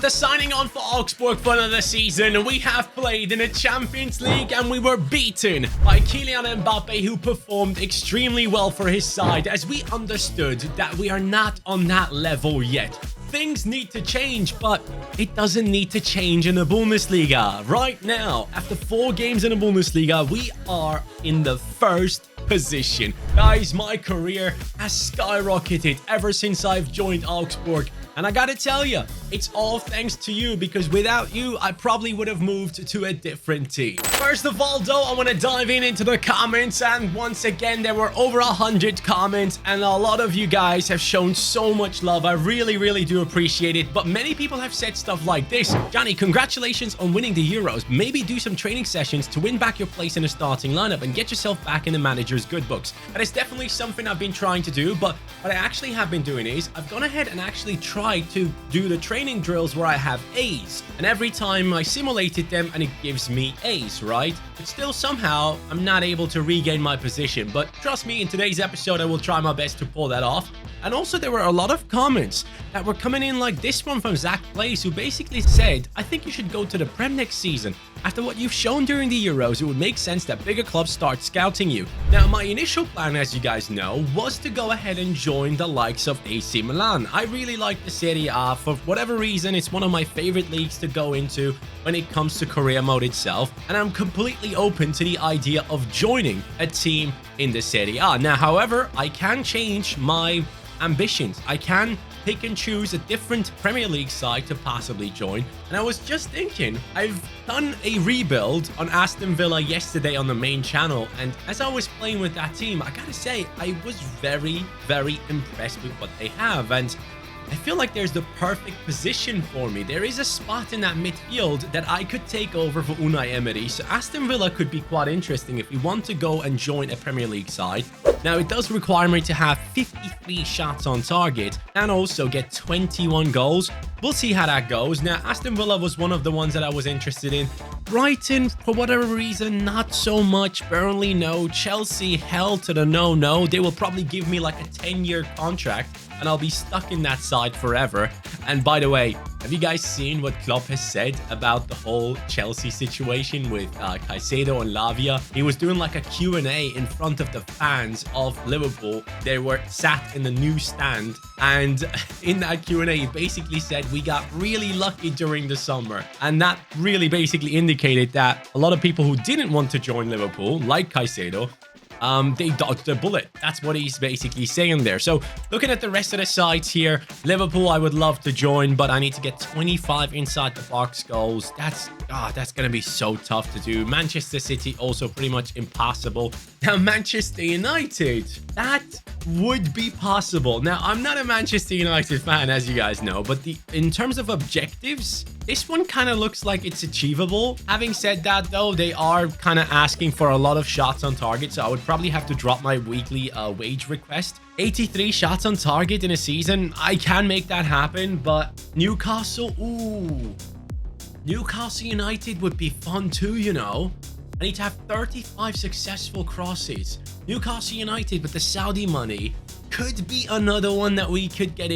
After signing on for Augsburg for another season, we have played in a Champions League and we were beaten by Kylian Mbappe, who performed extremely well for his side, as we understood that we are not on that level yet. Things need to change, but it doesn't need to change in the Bundesliga. Right now, after 4 games in the Bundesliga, we are in the first position. Guys, my career has skyrocketed ever since I've joined Augsburg. And I gotta tell you, it's all thanks to you, because without you, I probably would have moved to a different team. First of all, though, I want to dive into the comments. And once again, there were over 100 comments. And a lot of you guys have shown so much love. I really do appreciate it. But many people have said stuff like this. Johnny, congratulations on winning the Euros. Maybe do some training sessions to win back your place in the starting lineup and get yourself back in the manager's good books. That is definitely something I've been trying to do. But what I actually have been doing is I've gone ahead and actually tried to do the training drills where I have A's, and every time I simulated them and it gives me A's, right? But still somehow I'm not able to regain my position. But trust me, in today's episode I will try my best to pull that off. And also there were a lot of comments that were coming in, like this one from Zach Plays, who basically said, I think you should go to the Prem next season. After what you've shown during the Euros, it would make sense that bigger clubs start scouting you. Now, my initial plan, as you guys know, was to go ahead and join the likes of AC Milan. I really like the Serie A. For whatever reason, it's one of my favorite leagues to go into when it comes to career mode itself. And I'm completely open to the idea of joining a team in the Serie A. Now, however, I can change my ambitions. I can pick and choose a different Premier League side to possibly join. And I was just thinking, I've done a rebuild on Aston Villa yesterday on the main channel, and as I was playing with that team, I gotta say, I was very impressed with what they have. And I feel like there's the perfect position for me. There is a spot in that midfield that I could take over for Unai Emery. So Aston Villa could be quite interesting if you want to go and join a Premier League side. Now, it does require me to have 53 shots on target and also get 21 goals. We'll see how that goes. Now, Aston Villa was one of the ones that I was interested in. Brighton, for whatever reason, not so much. Burnley, no. Chelsea, hell to the no. They will probably give me like a 10-year contract, and I'll be stuck in that side forever. And by the way, have you guys seen what Klopp has said about the whole Chelsea situation with Caicedo and Lavia? He was doing like a Q&A in front of the fans of Liverpool. They were sat in the new stand, and in that Q&A, he basically said, we got really lucky during the summer. And that really basically indicated that a lot of people who didn't want to join Liverpool, like Caicedo, they dodged a bullet. That's what he's basically saying there. So looking at the rest of the sides here, Liverpool I would love to join, but I need to get 25 inside the box goals. That's gonna be so tough to do. Manchester City also pretty much impossible. Now, Manchester United, that would be possible. Now, I'm not a Manchester United fan, as you guys know, but in terms of objectives, this one kind of looks like it's achievable. Having said that, though, they are kind of asking for a lot of shots on target, so I would probably have to drop my weekly wage request. 83 shots on target in a season, I can make that happen, but Newcastle, ooh. Newcastle United would be fun too, you know. I need to have 35 successful crosses. Newcastle United with the Saudi money could be another one that we could get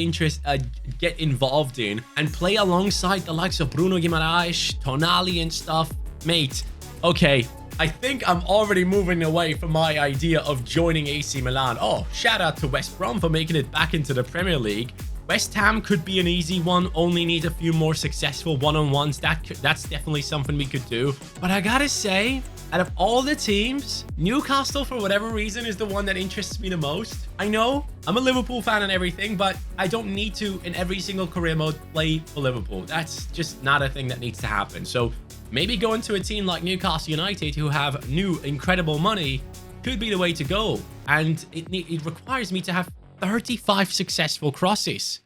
involved in and play alongside the likes of Bruno Guimaraes, Tonali and stuff. Mate, okay, I think I'm already moving away from my idea of joining AC Milan. Oh, shout out to West Brom for making it back into the Premier League. West Ham could be an easy one, only need a few more successful one-on-ones. That's definitely something we could do. But I gotta say, out of all the teams, Newcastle, for whatever reason, is the one that interests me the most. I know I'm a Liverpool fan and everything, but I don't need to, in every single career mode, play for Liverpool. That's just not a thing that needs to happen. So maybe going to a team like Newcastle United, who have new incredible money, could be the way to go. And it requires me to have 35 successful crosses.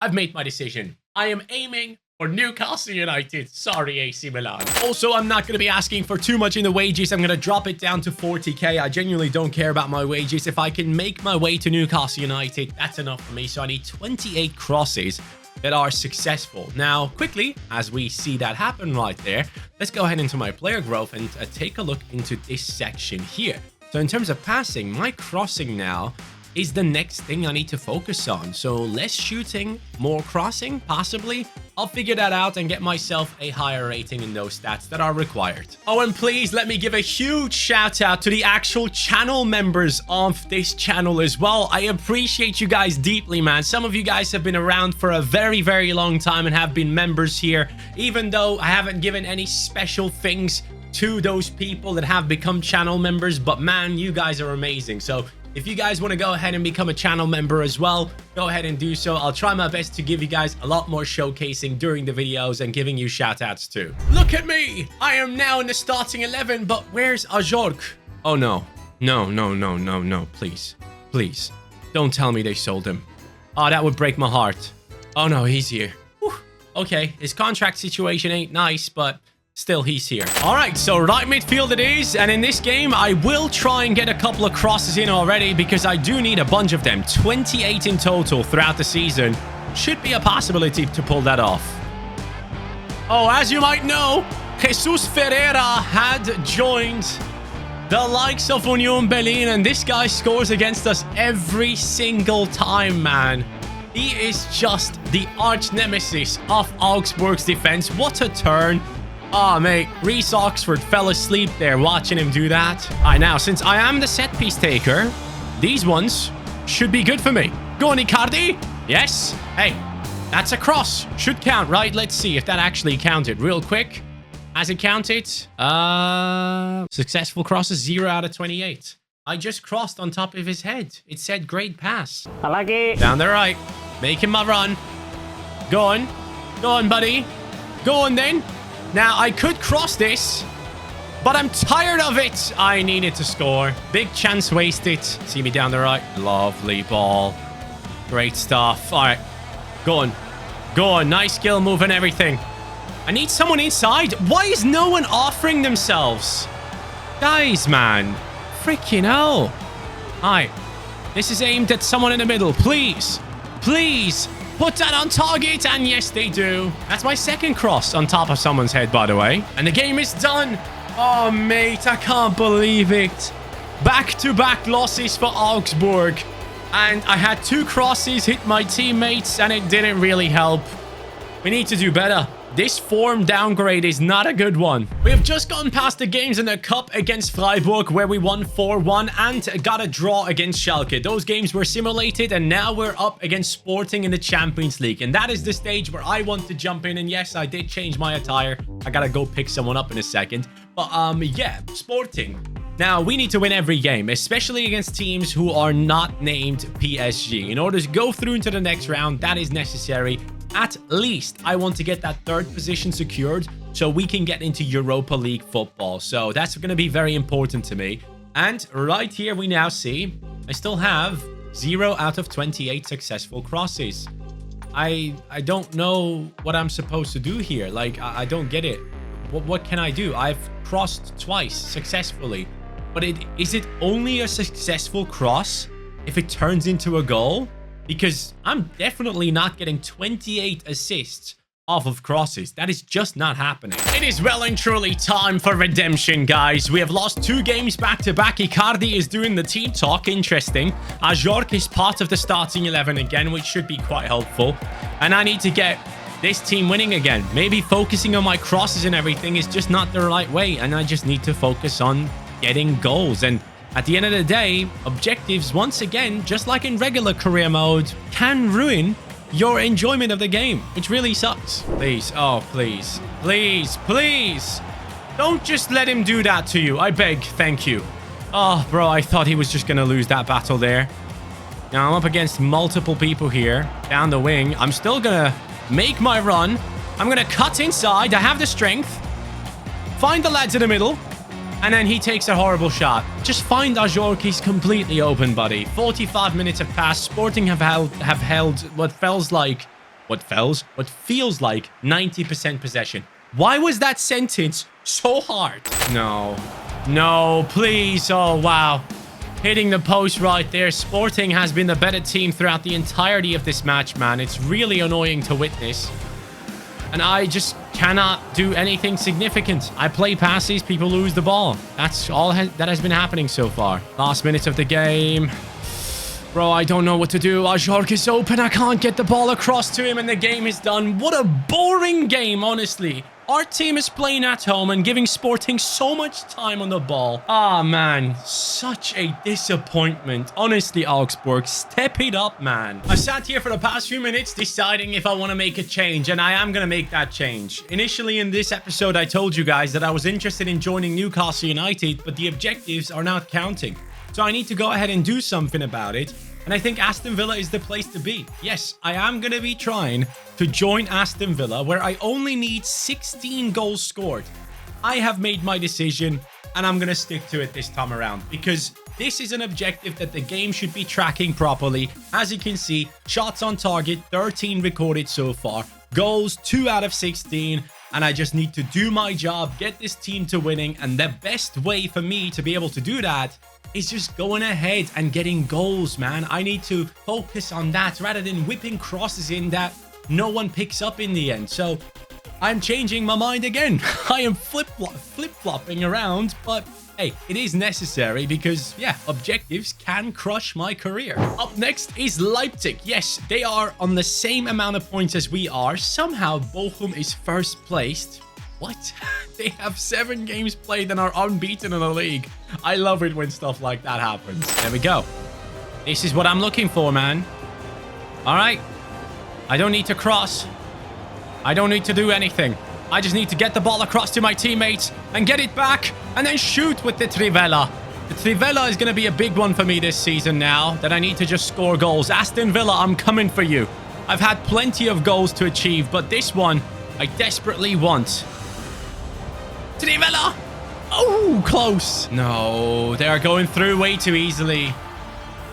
I've made my decision. I am aiming for Newcastle United. Sorry, AC Milan. Also, I'm not going to be asking for too much in the wages. I'm going to drop it down to 40k. I genuinely don't care about my wages. If I can make my way to Newcastle United, that's enough for me. So I need 28 crosses that are successful. Now, quickly, as we see that happen right there, let's go ahead into my player growth and take a look into this section here. So in terms of passing, my crossing now is the next thing I need to focus on. So less shooting, more crossing, possibly. I'll figure that out and get myself a higher rating in those stats that are required. Oh, and please let me give a huge shout out to the actual channel members of this channel as well. I appreciate you guys deeply, man. Some of you guys have been around for a very, very long time and have been members here, even though I haven't given any special things to those people that have become channel members. But man, you guys are amazing. So if you guys want to go ahead and become a channel member as well, go ahead and do so. I'll try my best to give you guys a lot more showcasing during the videos and giving you shout outs too. Look at me. I am now in the starting 11, but where's Ajork? Oh no. No. Please. Please. Don't tell me they sold him. Oh, that would break my heart. Oh no, he's here. Whew. Okay, his contract situation ain't nice, but still, he's here. All right, so right midfield it is. And in this game, I will try and get a couple of crosses in already because I do need a bunch of them. 28 in total throughout the season. Should be a possibility to pull that off. Oh, as you might know, Jesus Ferreira had joined the likes of Union Berlin. And this guy scores against us every single time, man. He is just the arch nemesis of Augsburg's defense. What a turn. Oh, mate, Reece Oxford fell asleep there watching him do that. All right, now, since I am the set-piece taker, these ones should be good for me. Go on, Icardi. Yes. Hey, that's a cross. Should count, right? Let's see if that actually counted real quick. Has it counted? Successful crosses, 0 out of 28. I just crossed on top of his head. It said great pass. I like it. Down the right. Making my run. Go on. Go on, buddy. Go on, then. Now, I could cross this, but I'm tired of it. I needed to score. Big chance wasted. See me down the right. Lovely ball. Great stuff. All right. Go on. Go on. Nice skill move and everything. I need someone inside. Why is no one offering themselves? Guys, man. Freaking hell. All right. This is aimed at someone in the middle. Please. Please. Put that on target, and yes, they do. That's my second cross on top of someone's head, by the way. And the game is done. Oh, mate, I can't believe it. Back-to-back losses for Augsburg. And I had 2 crosses hit my teammates, and it didn't really help. We need to do better. This form downgrade is not a good one. We have just gone past the games in the cup against Freiburg where we won 4-1 and got a draw against Schalke. Those games were simulated and now we're up against Sporting in the Champions League. And that is the stage where I want to jump in. And yes, I did change my attire. I gotta go pick someone up in a second. But yeah, Sporting. Now, we need to win every game, especially against teams who are not named PSG. In order to go through into the next round, that is necessary. At least I want to get that 3rd position secured so we can get into Europa League football. So that's going to be very important to me. And right here we now see I still have 0 out of 28 successful crosses. I don't know what I'm supposed to do here. Like, I don't get it. What can I do? I've crossed twice successfully. But is it only a successful cross if it turns into a goal? Because I'm definitely not getting 28 assists off of crosses. That is just not happening. It is well and truly time for redemption, guys. We have lost 2 games back-to-back. Icardi is doing the team talk. Interesting. Ajork is part of the starting 11 again, which should be quite helpful. And I need to get this team winning again. Maybe focusing on my crosses and everything is just not the right way. And I just need to focus on getting goals. And at the end of the day, objectives, once again, just like in regular career mode, can ruin your enjoyment of the game, which really sucks. Please, oh, please, please, please. Don't just let him do that to you. I beg, thank you. Oh, bro, I thought he was just going to lose that battle there. Now, I'm up against multiple people here down the wing. I'm still going to make my run. I'm going to cut inside. I have the strength. Find the lads in the middle. And then he takes a horrible shot. Just find Ajork. He's completely open, buddy. 45 minutes have passed. Sporting have held what feels like 90% possession. Why was that sentence so hard? No. No, please. Oh, wow. Hitting the post right there. Sporting has been the better team throughout the entirety of this match, man. It's really annoying to witness. And I just cannot do anything significant. I play passes, people lose the ball. That's all that has been happening so far. Last minutes of the game. Bro, I don't know what to do. Ajork is open. I can't get the ball across to him and the game is done. What a boring game, honestly. Our team is playing at home and giving Sporting so much time on the ball. Ah, man. Such a disappointment. Honestly, Augsburg, step it up, man. I sat here for the past few minutes deciding if I want to make a change, and I am going to make that change. Initially, in this episode, I told you guys that I was interested in joining Newcastle United, but the objectives are not counting. So I need to go ahead and do something about it. And I think Aston Villa is the place to be. Yes, I am going to be trying to join Aston Villa, where I only need 16 goals scored. I have made my decision, and I'm going to stick to it this time around, because this is an objective that the game should be tracking properly. As you can see, shots on target, 13 recorded so far. Goals, 2 out of 16. And I just need to do my job, get this team to winning. And the best way for me to be able to do that is just going ahead and getting goals, man. I need to focus on that rather than whipping crosses in that no one picks up in the end. So I'm changing my mind again. I am flip-flopping around, but hey, it is necessary because, yeah, objectives can crush my career. Up next is Leipzig. Yes, they are on the same amount of points as we are. Somehow, Bochum is first placed. What? They have 7 games played and are unbeaten in the league. I love it when stuff like that happens. There we go. This is what I'm looking for, man. All right. I don't need to cross. I don't need to do anything. I just need to get the ball across to my teammates and get it back and then shoot with the Trivela. The Trivela is going to be a big one for me this season now that I need to just score goals. Aston Villa, I'm coming for you. I've had plenty of goals to achieve, but this one I desperately want. Trivela! Oh, close. No, they are going through way too easily.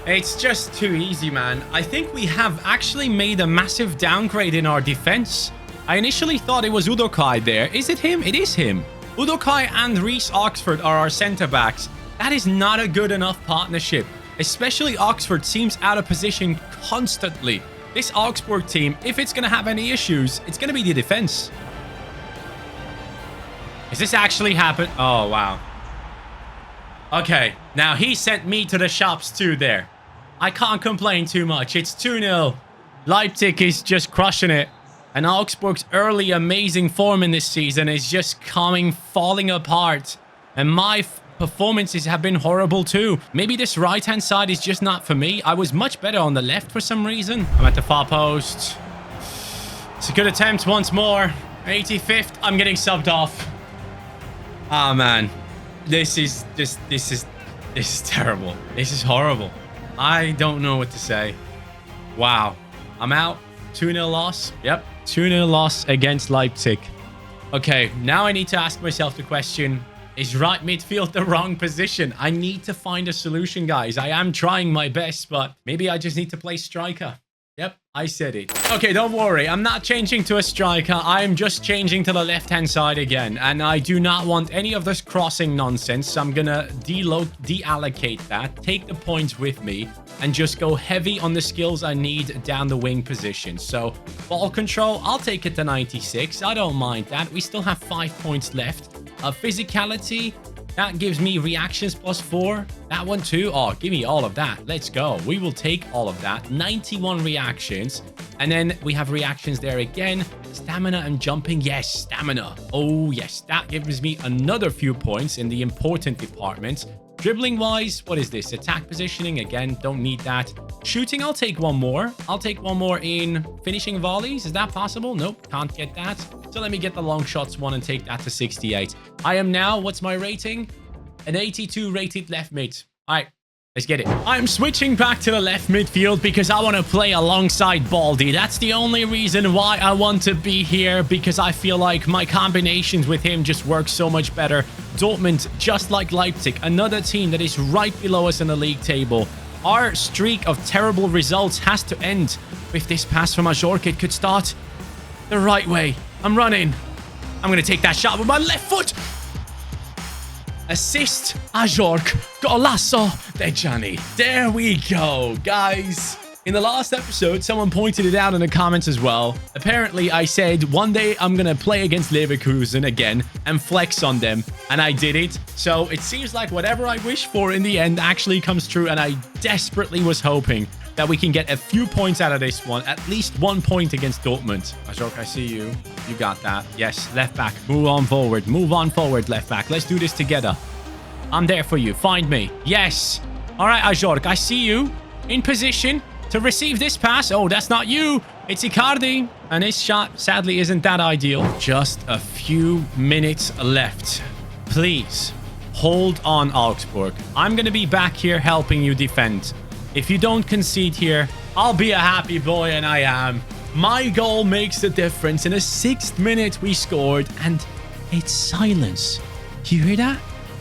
It's just too easy, man. I think we have actually made a massive downgrade in our defense. I initially thought it was Udokai there. Is it him? It is him. Udokai and Reece Oxford are our centre-backs. That is not a good enough partnership. Especially Oxford seems out of position constantly. This Augsburg team, if it's going to have any issues, it's going to be the defense. Is this actually happen? Oh, wow. Okay, now he sent me to the shops too there. I can't complain too much. It's 2-0. Leipzig is just crushing it. And Augsburg's early amazing form in this season is just falling apart. And my performances have been horrible too. Maybe this right-hand side is just not for me. I was much better on the left for some reason. I'm at the far post. It's a good attempt once more. 85th. I'm getting subbed off. Ah, man. This is terrible. This is horrible. I don't know what to say. Wow. I'm out. 2-0 loss. Yep. 2-0 loss against Leipzig. Okay, now I need to ask myself the question, is right midfield the wrong position? I need to find a solution, guys. I am trying my best, but maybe I just need to play striker. Yep, I said it. Okay, don't worry. I'm not changing to a striker. I'm just changing to the left-hand side again. And I do not want any of this crossing nonsense. So I'm going to deallocate that, take the points with me, and just go heavy on the skills I need down the wing position. So ball control, I'll take it to 96. I don't mind that. We still have 5 points left. Physicality, that gives me reactions +4. That one too. Oh, give me all of that. Let's go. We will take all of that. 91 reactions. And then we have reactions there again. Stamina and jumping. Yes, stamina. Oh, yes. That gives me another few points in the important departments. Dribbling wise, what is this? Attack positioning. Again, don't need that. Shooting, I'll take one more. I'll take one more in finishing volleys. Is that possible? Nope, can't get that. So let me get the long shots one and take that to 68. I am now, what's my rating? An 82 rated left mid. All right, let's get it. I'm switching back to the left midfield because I want to play alongside Baldy. That's the only reason why I want to be here, because I feel like my combinations with him just work so much better. Dortmund, just like Leipzig, another team that is right below us in the league table. Our streak of terrible results has to end. With this pass from Ajork, it could start the right way. I'm running. I'm going to take that shot with my left foot. Assist, Ajork. Golasso, Dejani. There we go, guys. In the last episode, someone pointed it out in the comments as well. Apparently, I said one day I'm going to play against Leverkusen again and flex on them. And I did it. So it seems like whatever I wish for in the end actually comes true. And I desperately was hoping that we can get a few points out of this one. At least 1 point against Dortmund. Ajork, I see you. You got that. Yes, left back. Move on forward. Move on forward, left back. Let's do this together. I'm there for you. Find me. Yes. All right, Ajork, I see you in position to receive this pass. Oh, that's not you. It's Icardi. And his shot, sadly, isn't that ideal. Just a few minutes left. Please, hold on, Augsburg. I'm going to be back here helping you defend. If you don't concede here, I'll be a happy boy, and I am. My goal makes the difference. In the 6th minute, we scored, and it's silence. Do you hear that?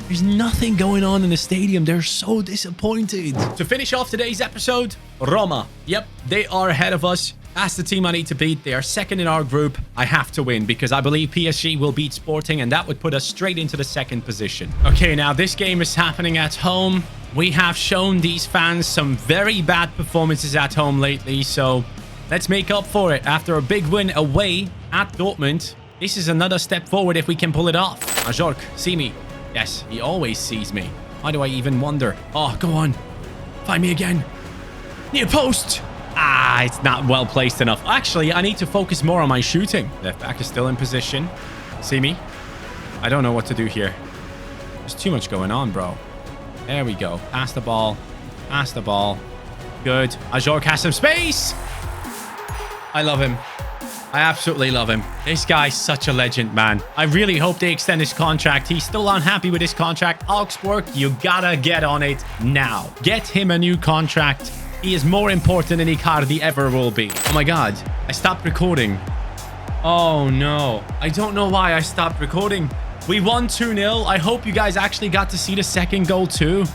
There's nothing going on in the stadium. They're so disappointed. To finish off today's episode, Roma. Yep, they are ahead of us. That's the team I need to beat. They are second in our group. I have to win because I believe PSG will beat Sporting, and that would put us straight into the 2nd position. Okay, now this game is happening at home. We have shown these fans some very bad performances at home lately, so let's make up for it. After a big win away at Dortmund, this is another step forward if we can pull it off. Ajork, see me. Yes, he always sees me. Why do I even wonder? Oh, go on. Find me again. Near post. Ah, it's not well placed enough. Actually, I need to focus more on my shooting. Left back is still in position. See me? I don't know what to do here. There's too much going on, bro. There we go. Pass the ball. Pass the ball. Good. Ajork has some space. I love him. I absolutely love him. This guy's such a legend, man. I really hope they extend his contract. He's still unhappy with his contract. Augsburg, you gotta get on it now. Get him a new contract. He is more important than Icardi ever will be. Oh my god. I stopped recording. Oh no. I don't know why I stopped recording. We won 2-0. I hope you guys actually got to see the 2nd goal too.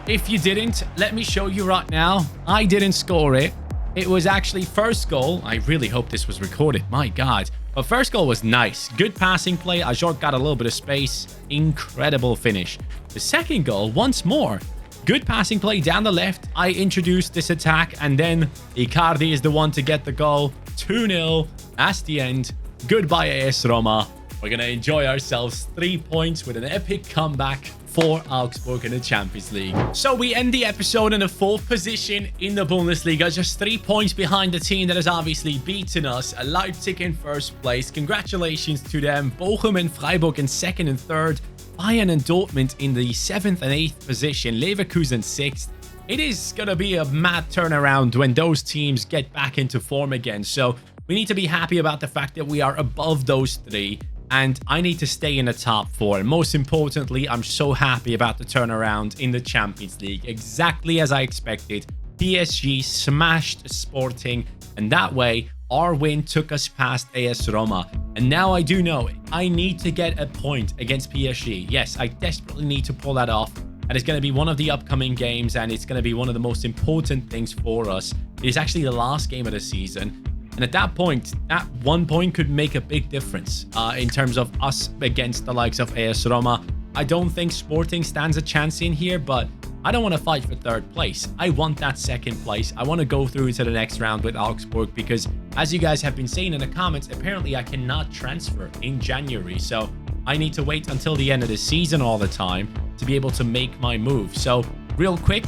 If you didn't, let me show you right now. I didn't score it. It was actually first goal. I really hope this was recorded. My god. But first goal was nice. Good passing play. Ajork got a little bit of space. Incredible finish. The 2nd goal, once more. Good passing play down the left. I introduced this attack, and then Icardi is the one to get the goal. 2-0. That's the end. Goodbye, AS Roma. We're going to enjoy ourselves 3 points with an epic comeback for Augsburg in the Champions League. So we end the episode in the 4th position in the Bundesliga, just 3 points behind the team that has obviously beaten us. Leipzig in 1st place. Congratulations to them. Bochum and Freiburg in 2nd and 3rd. Bayern and Dortmund in the 7th and 8th position. Leverkusen 6th. It is going to be a mad turnaround when those teams get back into form again. So we need to be happy about the fact that we are above those 3. And I need to stay in the top 4. And most importantly, I'm so happy about the turnaround in the Champions League. Exactly as I expected. PSG smashed Sporting. And that way, our win took us past AS Roma. And now I do know I need to get a point against PSG. Yes, I desperately need to pull that off. And it's going to be one of the upcoming games. And it's going to be one of the most important things for us. It is actually the last game of the season. And at that point, that 1 point could make a big difference in terms of us against the likes of AS Roma. I don't think Sporting stands a chance in here, but I don't want to fight for 3rd place. I want that 2nd place. I want to go through to the next round with Augsburg because, as you guys have been saying in the comments, apparently I cannot transfer in January. So I need to wait until the end of the season all the time to be able to make my move. So real quick,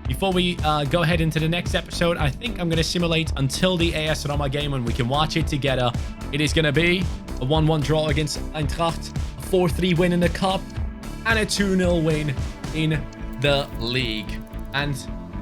before we go ahead into the next episode, I think I'm going to simulate until the AS Roma game and we can watch it together. It is going to be a 1-1 draw against Eintracht, a 4-3 win in the cup, and a 2-0 win in the league. And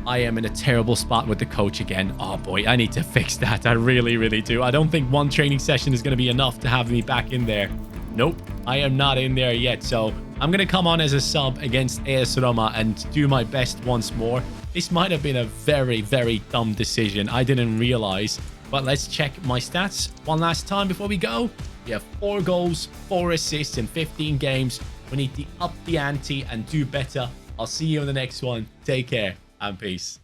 I am in a terrible spot with the coach again. Oh boy, I need to fix that. I really, really do. I don't think one training session is going to be enough to have me back in there. Nope, I am not in there yet. So I'm going to come on as a sub against AS Roma and do my best once more. This might have been a very, very dumb decision. I didn't realize. But let's check my stats one last time before we go. We have 4 goals, 4 assists in 15 games. We need to up the ante and do better. I'll see you in the next one. Take care and peace.